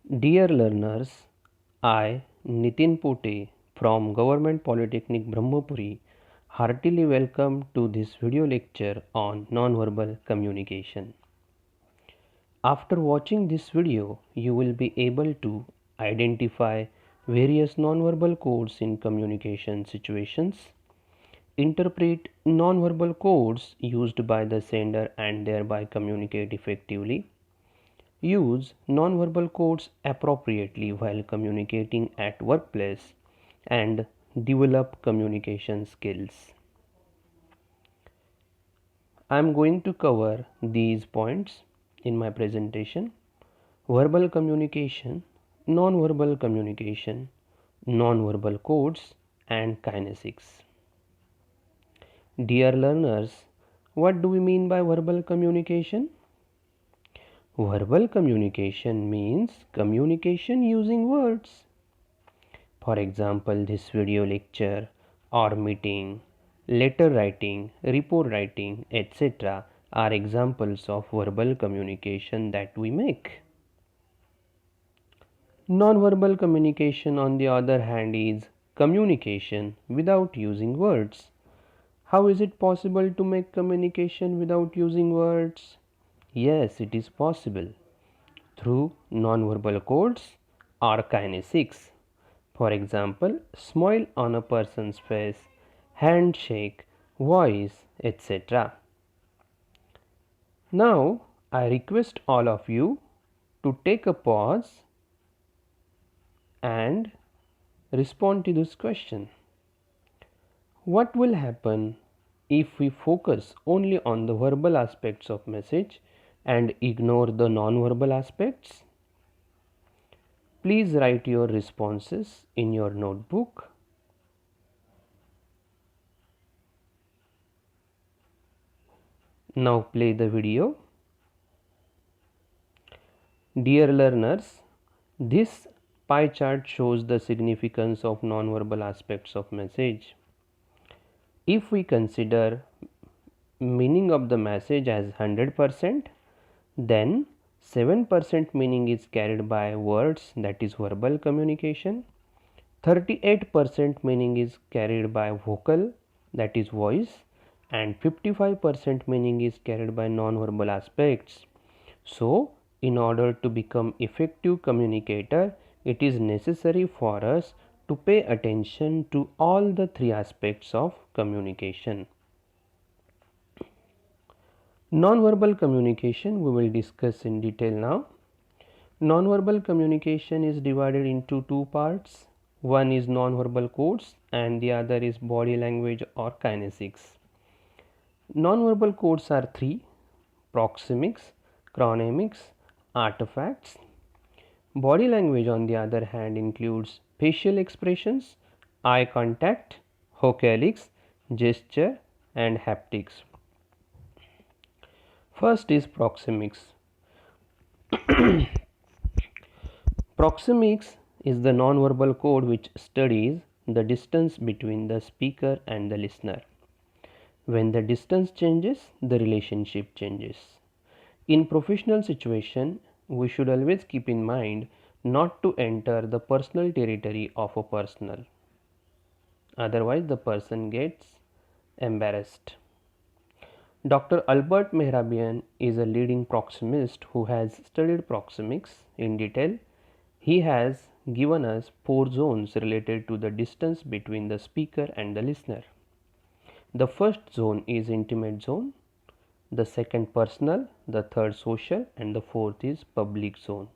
Dear learners, I, Nitin Pote from Government Polytechnic Brahmapuri, heartily welcome to this video lecture on nonverbal communication. After watching this video, you will be able to identify various nonverbal codes in communication situations, interpret nonverbal codes used by the sender and thereby communicate effectively, use nonverbal codes appropriately while communicating at workplace, and develop communication skills. I am going to cover these points in my presentation: verbal communication, nonverbal communication, nonverbal codes, and kinesics. Dear learners, what do we mean by verbal communication? Verbal communication means communication using words. For example, this video lecture or meeting, letter writing, report writing, etc. are examples of verbal communication that we make. Non-verbal communication, on the other hand, is communication without using words. How is it possible to make communication without using words? Yes, it is possible through non-verbal codes or kinesics. For example, smile on a person's face, handshake, voice, etc. Now, I request all of you to take a pause and respond to this question. What will happen if we focus only on the verbal aspects of message and ignore the non-verbal aspects? Please write your responses in your notebook. Now play the video. Dear learners, this pie chart shows the significance of non-verbal aspects of message. If we consider meaning of the message as 100%, then 7% meaning is carried by words, that is verbal communication. 38% meaning is carried by vocal, that is voice, and 55% meaning is carried by non-verbal aspects. So, in order to become effective communicator, it is necessary for us to pay attention to all the three aspects of communication. Non-verbal communication we will discuss in detail now. Non-verbal communication is divided into two parts. One is non-verbal codes and the other is body language or kinesics. Non-verbal codes are three: proxemics, chronemics, artifacts. Body language, on the other hand, includes facial expressions, eye contact, vocalics, gesture, and haptics. First is proxemics. Proxemics is the non-verbal code which studies the distance between the speaker and the listener. When the distance changes, the relationship changes. In professional situation, we should always keep in mind not to enter the personal territory of a personal. Otherwise, the person gets embarrassed. Dr. Albert Mehrabian is a leading proxemist who has studied proxemics in detail. He has given us 4 zones related to the distance between the speaker and the listener. The first zone is intimate zone, the second personal, the third social, and the fourth is public zone.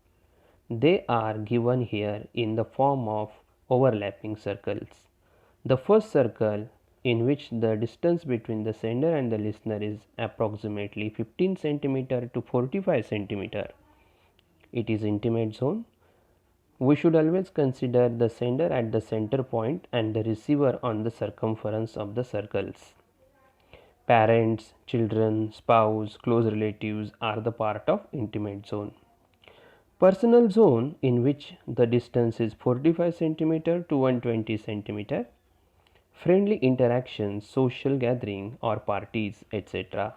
They are given here in the form of overlapping circles. The first circle, in which the distance between the sender and the listener is approximately 15 cm to 45 cm. It is intimate zone. We should always consider the sender at the center point and the receiver on the circumference of the circles. Parents, children, spouse, close relatives are the part of intimate zone. Personal zone, in which the distance is 45 cm to 120 cm. Friendly interactions, social gathering or parties, etc.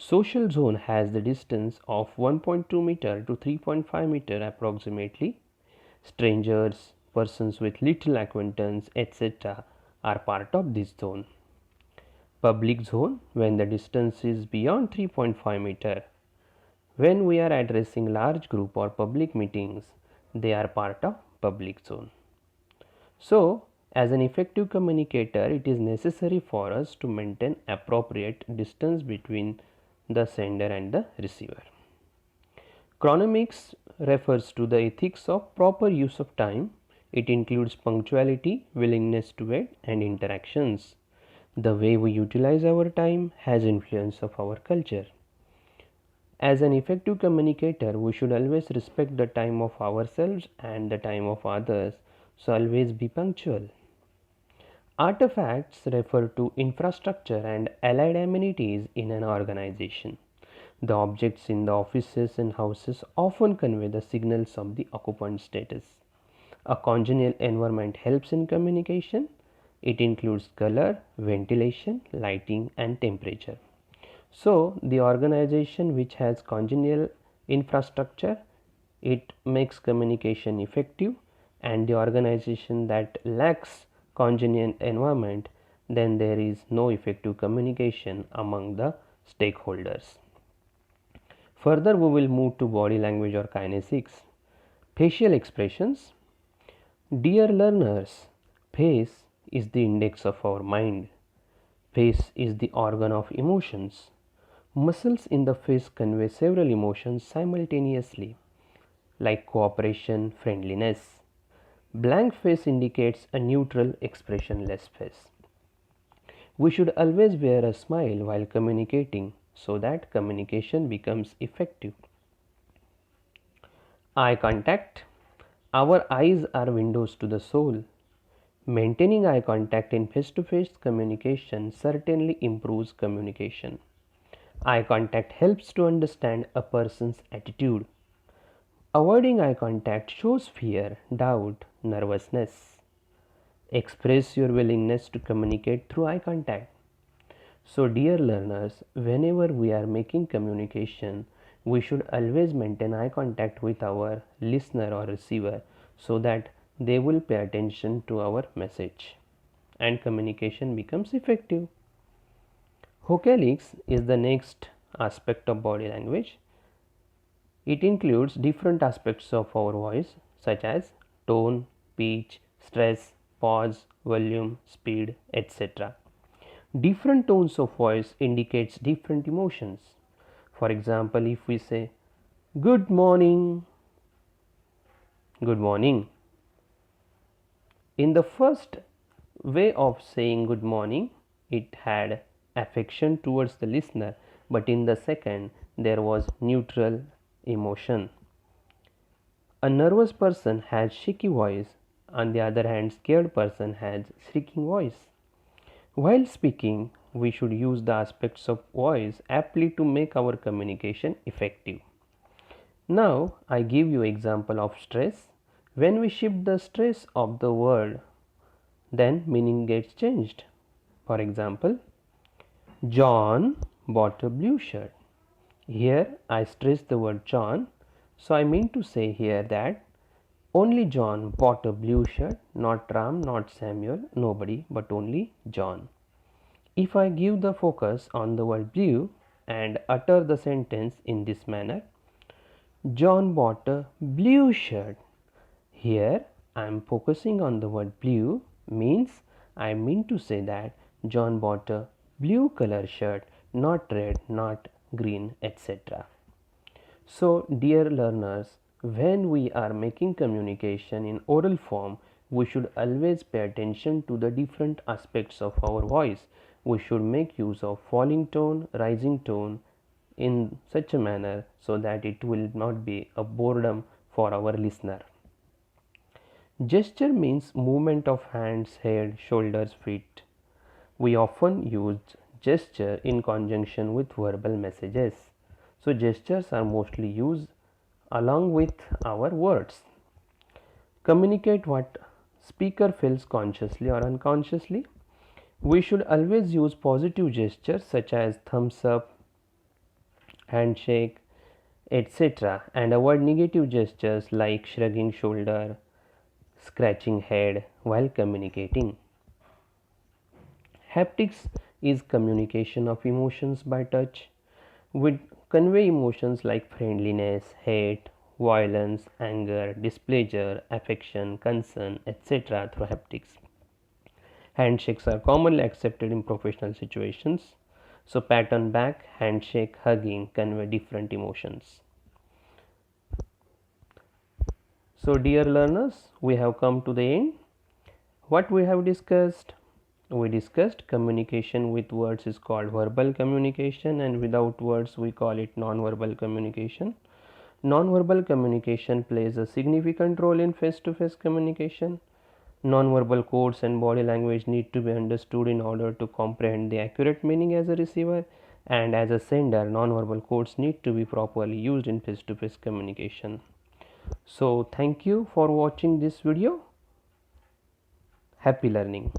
Social zone has the distance of 1.2 meter to 3.5 meter approximately. Strangers, persons with little acquaintance, etc. are part of this zone. Public zone when the distance is beyond 3.5 meter. When we are addressing large group or public meetings, they are part of public zone. So, as an effective communicator, it is necessary for us to maintain appropriate distance between the sender and the receiver. Chronomics refers to the ethics of proper use of time. It includes punctuality, willingness to wait, and interactions. The way we utilize our time has influence of our culture. As an effective communicator, we should always respect the time of ourselves and the time of others, so always be punctual. Artifacts refer to infrastructure and allied amenities in an organization. The objects in the offices and houses often convey the signals of the occupant status. A congenial environment helps in communication. It includes color, ventilation, lighting, and temperature. So, the organization which has congenial infrastructure, it makes communication effective, and the organization that lacks congenial environment, then there is no effective communication among the stakeholders. Further, we will move to body language or kinesics. Facial expressions. Dear learners, face is the index of our mind. Face is the organ of emotions. Muscles in the face convey several emotions simultaneously, like cooperation, friendliness. Blank face indicates a neutral, expressionless face. We should always wear a smile while communicating so that communication becomes effective. Eye contact. Our eyes are windows to the soul. Maintaining eye contact in face-to-face communication certainly improves communication. Eye contact helps to understand a person's attitude. Avoiding eye contact shows fear, doubt, nervousness. Express your willingness to communicate through eye contact. So, dear learners, whenever we are making communication, we should always maintain eye contact with our listener or receiver so that they will pay attention to our message and communication becomes effective. Vocalics is the next aspect of body language. It includes different aspects of our voice such as tone, pitch, stress, pause, volume, speed, etc. Different tones of voice indicates different emotions. For example, if we say good morning, good morning. In the first way of saying good morning, it had affection towards the listener, but in the second, there was neutral emotion. A nervous person has shaky voice, on the other hand, scared person has shrieking voice. While speaking, we should use the aspects of voice aptly to make our communication effective. Now, I give you example of stress. When we shift the stress of the word, then meaning gets changed. For example, John bought a blue shirt. Here I stress the word John, so I mean to say here that only John bought a blue shirt, not Ram, not Samuel, nobody, but only John. If I give the focus on the word blue and utter the sentence in this manner, John bought a blue shirt. Here I am focusing on the word blue, means I mean to say that John bought a blue color shirt, not red, not green, etc. So, dear learners, when we are making communication in oral form, we should always pay attention to the different aspects of our voice. We should make use of falling tone, rising tone in such a manner so that it will not be a boredom for our listener. Gesture means movement of hands, head, shoulders, feet. We often use gesture in conjunction with verbal messages. So, gestures are mostly used along with our words. Communicate what speaker feels consciously or unconsciously. We should always use positive gestures such as thumbs up, handshake, etc., and avoid negative gestures like shrugging shoulder, scratching head while communicating. Haptics is communication of emotions by touch. We convey emotions like friendliness, hate, violence, anger, displeasure, affection, concern, etc. through haptics. Handshakes are commonly accepted in professional situations. So, pat on back, handshake, hugging convey different emotions. So, dear learners, we have come to the end. What we have discussed? We discussed communication with words is called verbal communication, and without words we call it non-verbal communication. Non-verbal communication plays a significant role in face-to-face communication. Non-verbal codes and body language need to be understood in order to comprehend the accurate meaning as a receiver, and as a sender, non-verbal codes need to be properly used in face-to-face communication. So thank you for watching this video. Happy learning.